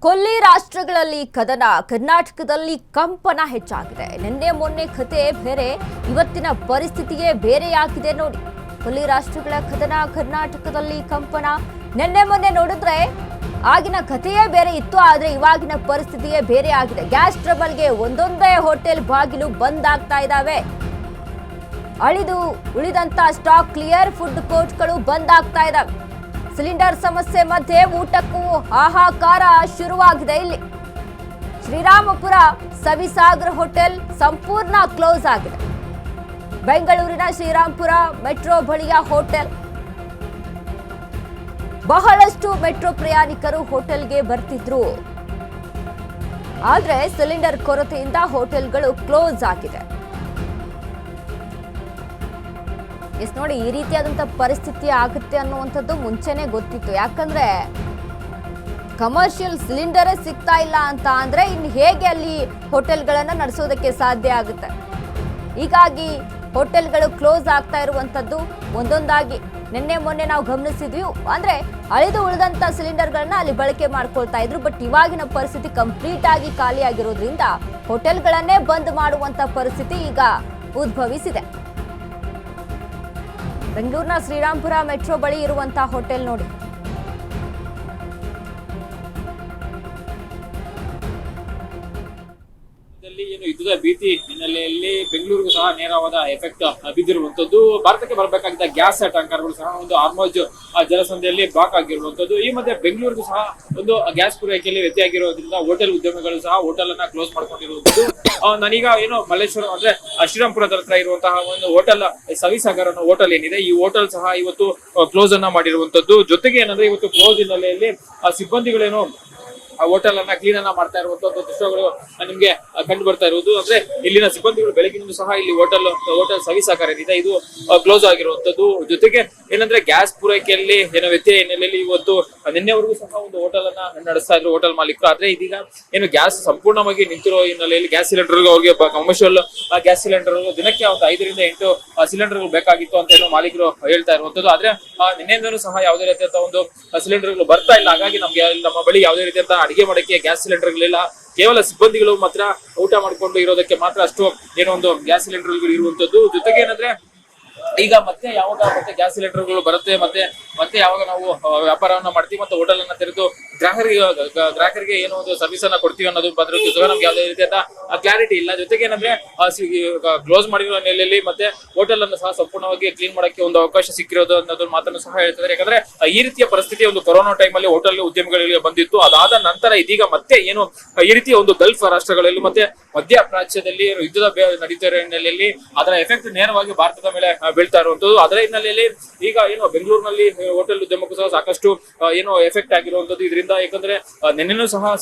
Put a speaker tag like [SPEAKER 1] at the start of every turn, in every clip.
[SPEAKER 1] ಕೊಲ್ಲಿ ರಾಷ್ಟ್ರಗಳಲ್ಲಿ ಕದನ, ಕರ್ನಾಟಕದಲ್ಲಿ ಕಂಪನ ಹೆಚ್ಚಾಗಿದೆ. ನಿನ್ನೆ ಮೊನ್ನೆ ಕತೆ ಬೇರೆ, ಇವತ್ತಿನ ಪರಿಸ್ಥಿತಿಯೇ ಬೇರೆಯಾಗಿದೆ ನೋಡಿ. ಕೊಲ್ಲಿ ರಾಷ್ಟ್ರಗಳ ಕದನ, ಕರ್ನಾಟಕದಲ್ಲಿ ಕಂಪನ. ನಿನ್ನೆ ಮೊನ್ನೆ ನೋಡಿದ್ರೆ ಆಗಿನ ಕಥೆಯೇ ಬೇರೆ ಇತ್ತು, ಆದ್ರೆ ಇವಾಗಿನ ಪರಿಸ್ಥಿತಿಯೇ ಬೇರೆ ಆಗಿದೆ. ಗ್ಯಾಸ್ ಟ್ರಬಲ್ಗೆ ಒಂದೊಂದೇ ಹೋಟೆಲ್ ಬಾಗಿಲು ಬಂದ್ ಆಗ್ತಾ ಇದ್ದಾವೆ. ಉಳಿದಂತ ಸ್ಟಾಕ್ ಕ್ಲಿಯರ್, ಫುಡ್ ಕೋರ್ಟ್ಗಳು ಬಂದ್ ಆಗ್ತಾ ಇದ್ದಾವೆ. ಸಿಲಿಂಡರ್ ಸಮಸ್ಯೆ ಮಧ್ಯೆ ಊಟಕ್ಕೂ ಹಾಹಾಕಾರ ಶುರುವಾಗಿದೆ. ಇಲ್ಲಿ ಶ್ರೀರಾಮಪುರ ಸವಿಸಾಗರ್ ಹೋಟೆಲ್ ಸಂಪೂರ್ಣ ಕ್ಲೋಸ್ ಆಗಿದೆ. ಬೆಂಗಳೂರಿನ ಶ್ರೀರಾಮಪುರ ಮೆಟ್ರೋ ಬಳಿಯ ಹೋಟೆಲ್. ಬಹಳಷ್ಟು ಮೆಟ್ರೋ ಪ್ರಯಾಣಿಕರು ಹೋಟೆಲ್ಗೆ ಬರ್ತಿದ್ರು, ಆದ್ರೆ ಸಿಲಿಂಡರ್ ಕೊರತೆಯಿಂದ ಹೋಟೆಲ್ಗಳು ಕ್ಲೋಸ್ ಆಗಿದೆ. ನೋಡಿ, ಈ ರೀತಿಯಾದಂಥ ಪರಿಸ್ಥಿತಿ ಆಗುತ್ತೆ ಅನ್ನುವಂಥದ್ದು ಮುಂಚೆನೆ ಗೊತ್ತಿತ್ತು. ಯಾಕಂದ್ರೆ ಕಮರ್ಷಿಯಲ್ ಸಿಲಿಂಡರೇ ಸಿಗ್ತಾ ಇಲ್ಲ ಅಂತ ಅಂದ್ರೆ ಇನ್ನು ಹೇಗೆ ಅಲ್ಲಿ ಹೋಟೆಲ್ಗಳನ್ನ ನಡೆಸೋದಕ್ಕೆ ಸಾಧ್ಯ ಆಗುತ್ತೆ. ಹೀಗಾಗಿ ಹೋಟೆಲ್ಗಳು ಕ್ಲೋಸ್ ಆಗ್ತಾ ಇರುವಂಥದ್ದು ಒಂದೊಂದಾಗಿ ನಿನ್ನೆ ಮೊನ್ನೆ ನಾವು ಗಮನಿಸಿದ್ವಿ. ಅಂದ್ರೆ ಉಳಿದಂತ ಸಿಲಿಂಡರ್ಗಳನ್ನ ಅಲ್ಲಿ ಬಳಕೆ ಮಾಡ್ಕೊಳ್ತಾ ಇದ್ರು. ಬಟ್ ಇವಾಗಿನ ಪರಿಸ್ಥಿತಿ ಕಂಪ್ಲೀಟ್ ಆಗಿ ಖಾಲಿ ಆಗಿರೋದ್ರಿಂದ ಹೋಟೆಲ್ಗಳನ್ನೇ ಬಂದ್ ಮಾಡುವಂತ ಪರಿಸ್ಥಿತಿ ಈಗ ಉದ್ಭವಿಸಿದೆ. ಬೆಂಗಳೂರಿನ ಶ್ರೀರಾಮಪುರ ಮೆಟ್ರೋ ಬಳಿ ಇರುವಂತಹ ಹೋಟೆಲ್ ನೋಡಿ.
[SPEAKER 2] ಯುದ್ಧದ ಭೀತಿ ಹಿನ್ನೆಲೆಯಲ್ಲಿ ಬೆಂಗಳೂರಿಗೂ ಸಹ ನೇರವಾದ ಎಫೆಕ್ಟ್ ಬಿದ್ದಿರುವಂತದ್ದು. ಭಾರತಕ್ಕೆ ಬರಬೇಕಾಗಿದ್ದ ಗ್ಯಾಸ್ ಟ್ಯಾಂಕರ್ಗಳು ಸಹ ಒಂದು ಆರ್ಮೋಜ್ ಜಲಸಂಧಿಯಲ್ಲಿ ಬ್ಲಾಕ್ ಆಗಿರುವಂತದ್ದು. ಈ ಮಧ್ಯೆ ಬೆಂಗಳೂರಿಗೂ ಸಹ ಒಂದು ಗ್ಯಾಸ್ ಪೂರೈಕೆಯಲ್ಲಿ ವ್ಯತ್ಯಯ ಆಗಿರೋದ್ರಿಂದ ಹೋಟೆಲ್ ಉದ್ಯಮಿಗಳು ಸಹ ಹೋಟೆಲ್ ಅನ್ನ ಕ್ಲೋಸ್ ಮಾಡ್ಕೊಂಡಿರುವಂತದ್ದು. ನಾನೀಗ ಮಲ್ಲೇಶ್ವರ ಅಂದ್ರೆ ಶ್ರೀರಾಮಪುರದ ಹತ್ರ ಇರುವಂತಹ ಒಂದು ಹೋಟೆಲ್ ಸವಿಸಾಗರ್ ಅನ್ನೋ ಹೋಟೆಲ್ ಏನಿದೆ, ಈ ಹೋಟೆಲ್ ಸಹ ಇವತ್ತು ಕ್ಲೋಸ್ ಅನ್ನ ಮಾಡಿರುವಂತದ್ದು. ಜೊತೆಗೆ ಏನಂದ್ರೆ ಇವತ್ತು ಕ್ಲೋಸ್ ಹಿನ್ನೆಲೆಯಲ್ಲಿ ಸಿಬ್ಬಂದಿಗಳೇನು ಆ ಹೋಟೆಲ್ ಅನ್ನ ಕ್ಲೀನ್ ಅನ್ನ ಮಾಡ್ತಾ ಇರುವಂತಹ ದೃಶ್ಯಗಳು ನಿಮ್ಗೆ ಕಂಡು ಬರ್ತಾ ಇರುವುದು. ಅಂದ್ರೆ ಇಲ್ಲಿನ ಸಿಬ್ಬಂದಿಗಳು ಬೆಳಗಿನಿಂದ ಸಹ ಇಲ್ಲಿ ಹೋಟೆಲ್ ಸವಿಸಾಗರ್ ಏನಿದೆ ಇದು ಕ್ಲೋಸ್ ಆಗಿರುವಂತದ್ದು. ಜೊತೆಗೆ ಏನಂದ್ರೆ ಗ್ಯಾಸ್ ಪೂರೈಕೆಯಲ್ಲಿ ಏನೋ ವ್ಯತ್ಯಯ ಹಿನ್ನೆಲೆಯಲ್ಲಿ ಇವತ್ತು ನಿನ್ನೆವರೆಗೂ ಸಹ ಒಂದು ಹೋಟೆಲ್ ಅನ್ನ ನಡೆಸ್ತಾ ಇದ್ರು ಹೋಟೆಲ್ ಮಾಲೀಕರು. ಆದ್ರೆ ಇದೀಗ ಏನು ಗ್ಯಾಸ್ ಸಂಪೂರ್ಣವಾಗಿ ನಿಂತಿರೋ ಹಿನ್ನೆಲೆಯಲ್ಲಿ ಗ್ಯಾಸ್ ಸಿಲಿಂಡರ್ ಅವ್ರಿಗೆ ಕಮರ್ಷಿಯಲ್ ಗ್ಯಾಸ್ ಸಿಲಿಂಡರ್ ದಿನಕ್ಕೆ ಒಂದು 5 ರಿಂದ 8 ಸಿಲಿಂಡರ್ಗಳು ಬೇಕಾಗಿತ್ತು ಅಂತ ಏನೋ ಮಾಲೀಕರು ಹೇಳ್ತಾ ಇರುವಂತದ್ದು. ಆದ್ರೆ ನಿನ್ನೆಯಿಂದನೂ ಸಹ ಯಾವುದೇ ರೀತಿಯಂತ ಒಂದು ಸಿಲಿಂಡರ್ಗಳು ಬರ್ತಾ ಇಲ್ಲ. ಹಾಗಾಗಿ ನಮ್ಮ ಬಳಿ ಯಾವುದೇ ರೀತಿಯಂತ ಅಡಿಗೆ ಮಾಡಕ್ಕೆ ಗ್ಯಾಸ್ ಸಿಲಿಂಡರ್ಗಳಿಲ್ಲ. ಕೇವಲ ಸಿಬ್ಬಂದಿಗಳು ಮಾತ್ರ ಊಟ ಮಾಡ್ಕೊಂಡು ಇರೋದಕ್ಕೆ ಮಾತ್ರ ಅಷ್ಟು ಏನೋ ಒಂದು ಗ್ಯಾಸ್ ಸಿಲಿಂಡರ್ಗಳು ಇರುವಂತದ್ದು. ಜೊತೆಗೆ ಏನಂದ್ರೆ ಈಗ ಮತ್ತೆ ಯಾವಾಗ ಗ್ಯಾಸ್ ಸಿಲಿಂಡರ್ಗಳು ಬರುತ್ತೆ, ಮತ್ತೆ ಯಾವಾಗ ನಾವು ವ್ಯಾಪಾರವನ್ನ ಮಾಡ್ತೀವಿ ಮತ್ತೆ ಹೋಟೆಲ್ ಅನ್ನ ತೆರೆದು ಗ್ರಾಹಕರಿಗೆ ಏನೋ ಒಂದು ಸರ್ವಿಸ್ ಅನ್ನ ಕೊಡ್ತೀವಿ ಅನ್ನೋದು ಜೊತೆ ನಮ್ಗೆ ಯಾವುದೇ ರೀತಿಯಾದ ಕ್ಲಾರಿಟಿ ಇಲ್ಲ. ಜೊತೆಗೆ ಏನಂದ್ರೆ ಕ್ಲೋಸ್ ಮಾಡಿರೋ ನೆಲೆಯಲ್ಲಿ ಮತ್ತೆ ಹೋಟೆಲ್ ಅನ್ನು ಸಹ ಸಂಪೂರ್ಣವಾಗಿ ಕ್ಲೀನ್ ಮಾಡಕ್ಕೆ ಒಂದು ಅವಕಾಶ ಸಿಕ್ಕಿರೋದು ಅನ್ನೋದು ಮಾತನ್ನು ಸಹ ಹೇಳ್ತಿದ್ದಾರೆ. ಯಾಕಂದ್ರೆ ಈ ರೀತಿಯ ಪರಿಸ್ಥಿತಿ ಒಂದು ಕೊರೋನಾ ಟೈಮ್ ಅಲ್ಲಿ ಹೋಟೆಲ್ ಉದ್ಯಮಿಗಳಿಗೆ ಬಂದಿತ್ತು. ಅದಾದ ನಂತರ ಇದೀಗ ಮತ್ತೆ ಏನು ಈ ರೀತಿಯ ಒಂದು ಗಲ್ಫ್ ರಾಷ್ಟ್ರಗಳಲ್ಲಿ ಮತ್ತೆ ಮಧ್ಯ ಪ್ರಾಚ್ಯದಲ್ಲಿ ಯುದ್ಧದ ನಡೀತಾ ಇರೋ ಹಿನ್ನೆಲೆಯಲ್ಲಿ ಅದರ ಎಫೆಕ್ಟ್ ನೇರವಾಗಿ ಭಾರತದ ಮೇಲೆ ಬೀಳ್ತಾ ಇರುವಂತದ್ದು. ಅದರ ಹಿನ್ನೆಲೆಯಲ್ಲಿ ಈಗ ಏನು ಬೆಂಗಳೂರಿನಲ್ಲಿ ಹೋಟೆಲ್ ಉದ್ಯಮಕ್ಕೂ ಸಹ ಸಾಕಷ್ಟು ಏನೋ ಎಫೆಕ್ಟ್ ಆಗಿರುವಂತದ್ದು ಇದರಿಂದ. ಯಾಕಂದ್ರೆ ನಿನ್ನೆನೂ ಸಹ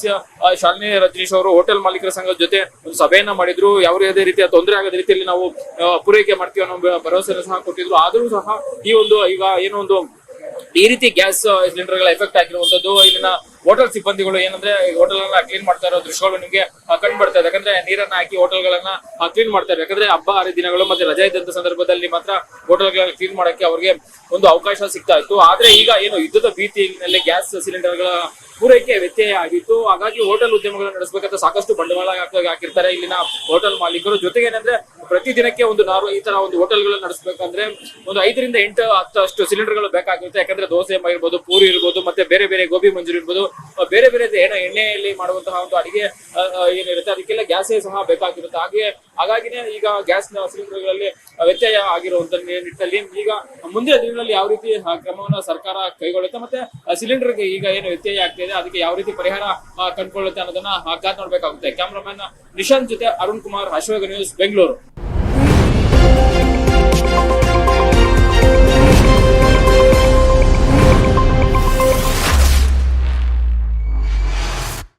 [SPEAKER 2] ಶಾಲಿನಿ ರಜನೀಶ್ ಅವರು ಹೋಟೆಲ್ ಮಾಲೀಕರ ಸಂಘದ ಜೊತೆ ಒಂದು ಸಭೆಯನ್ನ ಮಾಡಿದ್ರು. ಯಾವುದೇ ರೀತಿಯ ತೊಂದರೆ ಆಗದ ರೀತಿಯಲ್ಲಿ ನಾವು ಪೂರೈಕೆ ಮಾಡ್ತೀವಿ ಅನ್ನೋ ಭರವಸೆಯನ್ನು ಸಹ ಕೊಟ್ಟಿದ್ರು. ಆದ್ರೂ ಸಹ ಈಗ ಏನೋ ಒಂದು ಈ ರೀತಿ ಗ್ಯಾಸ್ ಸಿಲಿಂಡರ್ ಗಳ ಎಫೆಕ್ಟ್ ಆಗಿರುವಂತದ್ದು. ಇಲ್ಲಿನ ಹೋಟೆಲ್ ಸಿಬ್ಬಂದಿಗಳು ಏನಂದ್ರೆ ಹೋಟೆಲ್ ಅನ್ನ ಕ್ಲೀನ್ ಮಾಡ್ತಾ ಇರೋ ದೃಶ್ಯಗಳು ನಿಮ್ಗೆ ಕಂಡು ಬರ್ತಾ ಇದೆ. ಯಾಕಂದ್ರೆ ನೀರನ್ನ ಹಾಕಿ ಹೋಟೆಲ್ ಗಳನ್ನ ಕ್ಲೀನ್ ಮಾಡ್ತಾ ಇದ್ದಾರೆ. ಯಾಕಂದ್ರೆ ಹಬ್ಬ ಹರಿದಿನಗಳು ಮತ್ತೆ ರಜೆ ಇದ್ದಂತ ಸಂದರ್ಭದಲ್ಲಿ ಮಾತ್ರ ಹೋಟೆಲ್ ಗಳನ್ನ ಕ್ಲೀನ್ ಮಾಡಕ್ಕೆ ಅವ್ರಿಗೆ ಒಂದು ಅವಕಾಶ ಸಿಗ್ತಾ ಇತ್ತು. ಆದ್ರೆ ಈಗ ಏನು ಯುದ್ಧದ ಭೀತಿಯಲ್ಲಿ ಗ್ಯಾಸ್ ಸಿಲಿಂಡರ್ ಗಳ ಪೂರೈಕೆ ವ್ಯತ್ಯಯ ಆಗಿತ್ತು. ಹಾಗಾಗಿ ಹೋಟೆಲ್ ಉದ್ಯಮಗಳನ್ನು ನಡೆಸಬೇಕಂತ ಸಾಕಷ್ಟು ಬಂಡವಾಳ ಹಾಕಿರ್ತಾರೆ ಇಲ್ಲಿನ ಹೋಟೆಲ್ ಮಾಲೀಕರು. ಜೊತೆಗೆ ಏನಂದ್ರೆ ಪ್ರತಿದಿನಕ್ಕೆ ಒಂದು ಈ ತರ ಒಂದು ಹೋಟೆಲ್ ಗಳನ್ನ ನಡೆಸಬೇಕಂದ್ರೆ ಒಂದು 5 ರಿಂದ 8 10 ಸಿಲಿಂಡರ್ ಗಳು ಬೇಕಾಗಿರುತ್ತೆ. ಯಾಕಂದ್ರೆ ದೋಸೆ ಇರ್ಬೋದು, ಪೂರಿ ಇರ್ಬೋದು, ಮತ್ತೆ ಬೇರೆ ಬೇರೆ ಗೋಬಿ ಮಂಚೂರಿ ಇರ್ಬೋದು, ಬೇರೆ ಬೇರೆ ಎಣ್ಣೆಯಲ್ಲಿ ಮಾಡುವಂತಹ ಒಂದು ಅಡಿಗೆ ಏನಿರುತ್ತೆ ಅದಕ್ಕೆಲ್ಲ ಗ್ಯಾಸೇ ಸಹ ಬೇಕಾಗಿರುತ್ತೆ. ಹಾಗಾಗಿನೇ ಈಗ ಗ್ಯಾಸ್ ಸಿಲಿಂಡರ್ ಗಳಲ್ಲಿ ವ್ಯತ್ಯಯ ಆಗಿರುವಂತ ನಿಟ್ಟಿನಲ್ಲಿ ಈಗ ಮುಂದಿನ ದಿನಗಳಲ್ಲಿ ಯಾವ ರೀತಿ ಕ್ರಮವನ್ನು ಸರ್ಕಾರ ಕೈಗೊಳ್ಳುತ್ತೆ ಮತ್ತೆ ಸಿಲಿಂಡರ್ಗೆ ಈಗ ಏನು ವ್ಯತ್ಯಯ ಆಗ್ತಿದೆ ಅದಕ್ಕೆ ಯಾವ ರೀತಿ ಪರಿಹಾರ ಕಂಡುಕೊಳ್ಳುತ್ತೆ ಅನ್ನೋದನ್ನ ಕಾದ್ ನೋಡ್ಬೇಕಾಗುತ್ತೆ. ಕ್ಯಾಮ್ರಾಮನ್ ನಿಶಾಂತ್ ಜೊತೆ ಅರುಣ್ ಕುಮಾರ್, ಅಶ್ವೇಗ ನ್ಯೂಸ್, ಬೆಂಗಳೂರು.